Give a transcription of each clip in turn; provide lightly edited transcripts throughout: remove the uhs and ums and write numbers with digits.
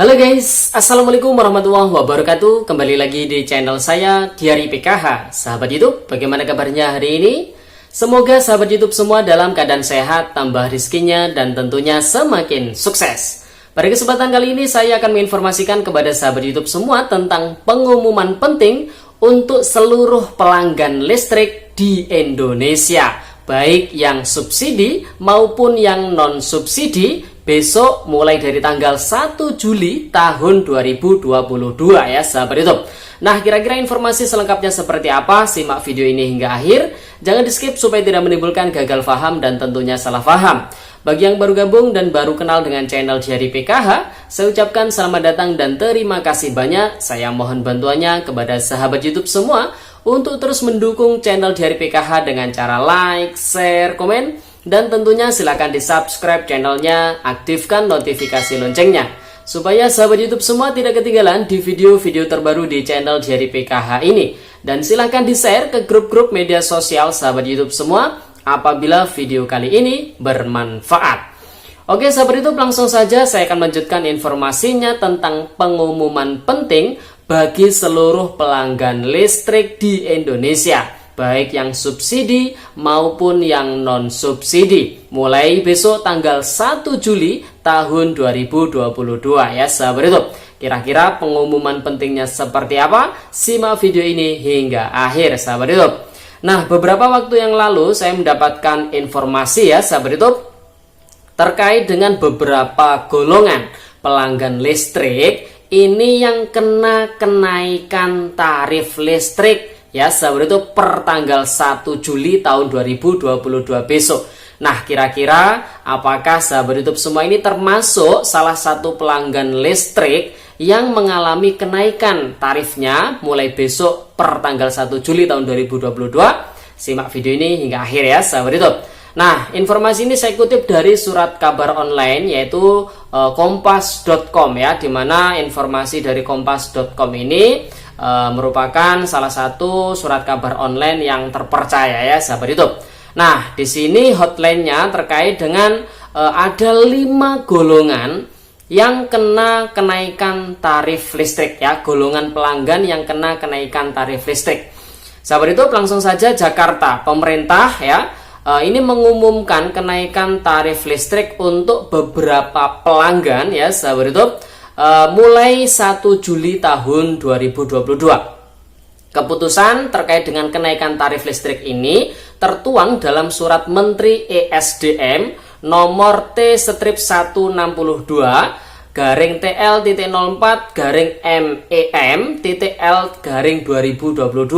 Halo guys, Assalamualaikum warahmatullahi wabarakatuh. Kembali lagi di channel saya Diari PKH. Sahabat YouTube, bagaimana kabarnya hari ini? Semoga sahabat YouTube semua dalam keadaan sehat, tambah rizkinya, dan tentunya semakin sukses. Pada kesempatan kali ini saya akan menginformasikan kepada sahabat YouTube semua tentang pengumuman penting untuk seluruh pelanggan listrik di Indonesia, baik yang subsidi maupun yang non-subsidi. Besok mulai dari tanggal 1 Juli tahun 2022 ya sahabat YouTube. Nah, kira-kira informasi selengkapnya seperti apa? Simak video ini hingga akhir. Jangan di skip supaya tidak menimbulkan gagal paham dan tentunya salah paham. Bagi yang baru gabung dan baru kenal dengan channel Diari PKH, saya ucapkan selamat datang dan terima kasih banyak. Saya mohon bantuannya kepada sahabat YouTube semua untuk terus mendukung channel Diari PKH dengan cara like, share, komen. Dan tentunya silakan di subscribe channelnya, aktifkan notifikasi loncengnya supaya sahabat YouTube semua tidak ketinggalan di video-video terbaru di channel Diari PKH ini. Dan silakan di share ke grup-grup media sosial sahabat YouTube semua apabila video kali ini bermanfaat. Oke sahabat YouTube, langsung saja saya akan melanjutkan informasinya tentang pengumuman penting bagi seluruh pelanggan listrik di Indonesia, baik yang subsidi maupun yang non-subsidi, mulai besok tanggal 1 Juli tahun 2022 ya sahabat YouTube. Kira-kira pengumuman pentingnya seperti apa? Simak video ini hingga akhir sahabat YouTube. Nah, beberapa waktu yang lalu saya mendapatkan informasi ya sahabat YouTube terkait dengan beberapa golongan pelanggan listrik ini yang kena kenaikan tarif listrik ya sahabat itu per tanggal 1 Juli tahun 2022 besok. Nah, kira-kira apakah sahabat YouTube semua ini termasuk salah satu pelanggan listrik yang mengalami kenaikan tarifnya mulai besok per tanggal 1 Juli tahun 2022? Simak video ini hingga akhir ya sahabat YouTube. Nah, informasi ini saya kutip dari surat kabar online yaitu kompas.com ya, dimana informasi dari kompas.com ini merupakan salah satu surat kabar online yang terpercaya ya sahabat YouTube. Nah, di sini hotline-nya terkait dengan ada 5 golongan yang kena kenaikan tarif listrik ya, golongan pelanggan yang kena kenaikan tarif listrik. Sahabat YouTube, langsung saja Jakarta, pemerintah ya ini mengumumkan kenaikan tarif listrik untuk beberapa pelanggan ya sahabat YouTube. Mulai 1 Juli tahun 2022. Keputusan terkait dengan kenaikan tarif listrik ini tertuang dalam surat Menteri ESDM nomor T-04-04-MEM-L-2022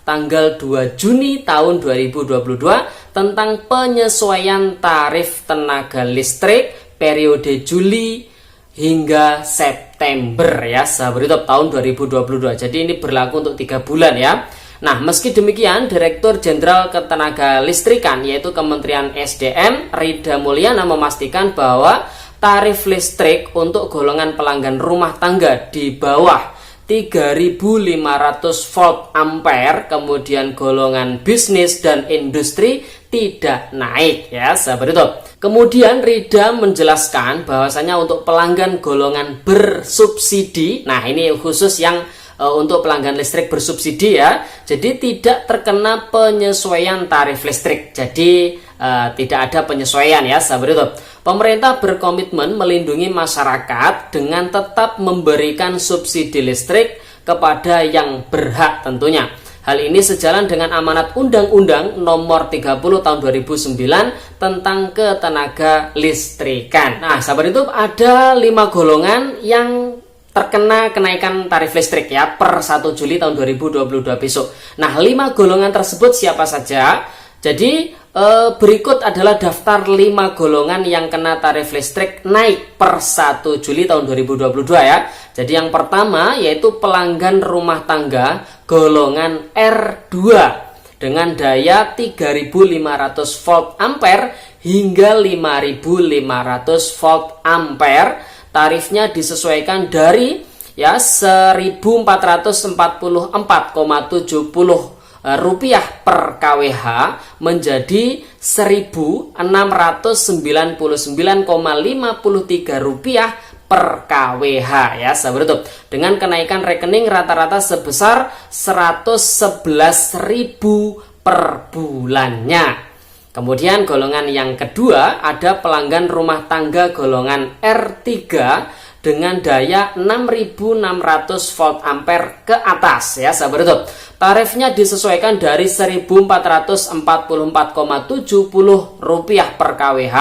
tanggal 2 Juni tahun 2022 tentang penyesuaian tarif tenaga listrik periode Juli hingga September ya sahabat YouTube tahun 2022. Jadi ini berlaku untuk 3 bulan ya. Nah, meski demikian Direktur Jenderal Ketenaga Listrikan yaitu Kementerian SDM Rida Mulyana memastikan bahwa tarif listrik untuk golongan pelanggan rumah tangga di bawah 3.500 volt ampere, kemudian golongan bisnis dan industri tidak naik ya sahabat YouTube. Kemudian Rida menjelaskan bahwasanya untuk pelanggan golongan bersubsidi, nah ini khusus yang untuk pelanggan listrik bersubsidi ya, jadi tidak terkena penyesuaian tarif listrik. Jadi tidak ada penyesuaian ya sahabat YouTube. Pemerintah berkomitmen melindungi masyarakat dengan tetap memberikan subsidi listrik kepada yang berhak tentunya. Hal ini sejalan dengan amanat Undang-Undang Nomor 30 Tahun 2009 tentang ketenaga listrikan. Nah, sahabat YouTube, ada 5 golongan yang terkena kenaikan tarif listrik ya per 1 Juli tahun 2022 besok. Nah, 5 golongan tersebut siapa saja? Jadi berikut adalah daftar 5 golongan yang kena tarif listrik naik per 1 Juli tahun 2022 ya. Jadi yang pertama yaitu pelanggan rumah tangga golongan R2 dengan daya 3.500 volt ampere hingga 5.500 volt ampere. Tarifnya disesuaikan dari ya 1.444,70 rupiah per kWh menjadi 1.699,53 rupiah per kWh ya sahabat YouTube, dengan kenaikan rekening rata-rata sebesar 111.000 per bulannya. Kemudian golongan yang kedua ada pelanggan rumah tangga golongan R3 dengan daya 6600 volt ampere ke atas ya sahabat YouTube. Tarifnya disesuaikan dari Rp1.444,70 per kWh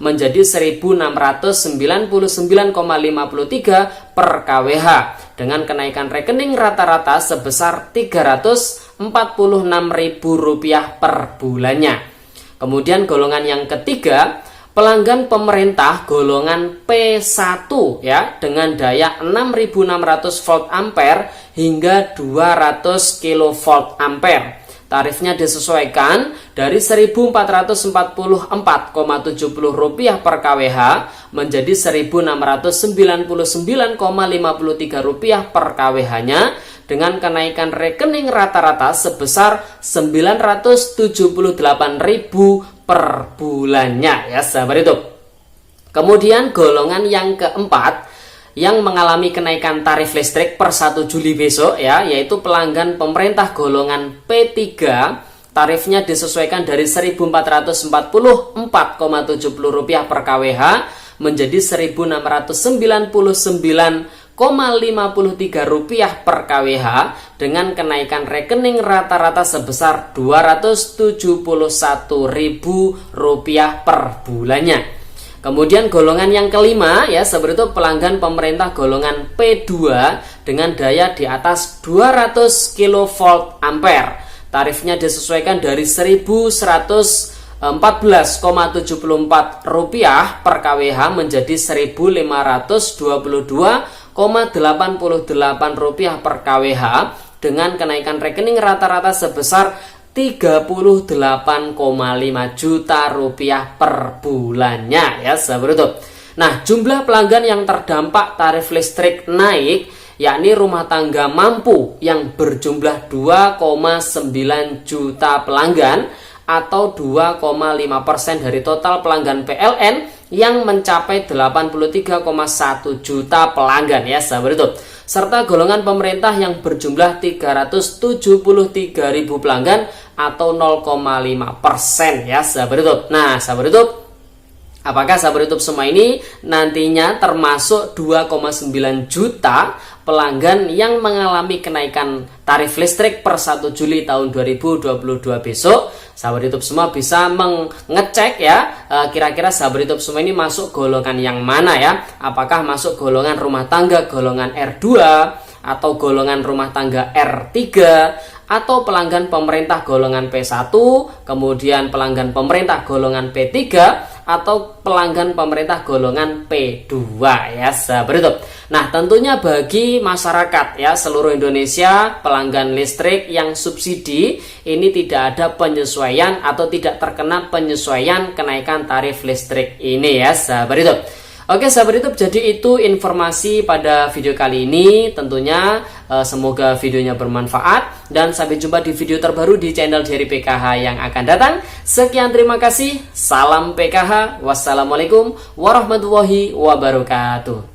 menjadi Rp1.699,53 per kWh dengan kenaikan rekening rata-rata sebesar Rp346.000 per bulannya. Kemudian golongan yang ketiga, pelanggan pemerintah golongan P1 ya dengan daya 6600 volt ampere hingga 200 kilovolt ampere. Tarifnya disesuaikan dari Rp1.444,70 per kWh menjadi Rp1.699,53 per kWh-nya dengan kenaikan rekening rata-rata sebesar Rp978.000 per bulannya ya sahabat YouTube. Kemudian golongan yang keempat yang mengalami kenaikan tarif listrik per 1 Juli besok ya, yaitu pelanggan pemerintah golongan P3. Tarifnya disesuaikan dari Rp1.444,70 per kWh menjadi Rp1.699,53 per kWh dengan kenaikan rekening rata-rata sebesar Rp271.000 per bulannya. Kemudian golongan yang kelima ya sahabat itu pelanggan pemerintah golongan P2 dengan daya di atas 200 kV ampere. Tarifnya disesuaikan dari Rp1.114,74 per kWh menjadi Rp1.522,88 per kWh dengan kenaikan rekening rata-rata sebesar Rp38,5 juta per bulannya ya sahabat YouTube. Nah, jumlah pelanggan yang terdampak tarif listrik naik yakni rumah tangga mampu yang berjumlah 2,9 juta pelanggan atau 2,5% dari total pelanggan PLN yang mencapai 83,1 juta pelanggan ya sahabat YouTube. Serta golongan pemerintah yang berjumlah 373.000 pelanggan atau 0,5% ya sahabat YouTube. Nah sahabat YouTube, apakah sahabat YouTube semua ini nantinya termasuk 2,9 juta pelanggan yang mengalami kenaikan tarif listrik per 1 Juli tahun 2022 besok? Sahabat YouTube semua bisa mengecek ya, kira-kira sahabat YouTube semua ini masuk golongan yang mana ya? Apakah masuk golongan rumah tangga golongan R2 atau golongan rumah tangga R3 atau pelanggan pemerintah golongan P1, kemudian pelanggan pemerintah golongan P3 atau pelanggan pemerintah golongan P2 ya sahabat YouTube. Nah, tentunya bagi masyarakat ya seluruh Indonesia pelanggan listrik yang subsidi ini tidak ada penyesuaian atau tidak terkena penyesuaian kenaikan tarif listrik ini ya sahabat YouTube. Oke sahabat YouTube, jadi itu informasi pada video kali ini. Tentunya semoga videonya bermanfaat dan sampai jumpa di video terbaru di channel Diary PKH yang akan datang. Sekian, terima kasih. Salam PKH. Wassalamualaikum warahmatullahi wabarakatuh.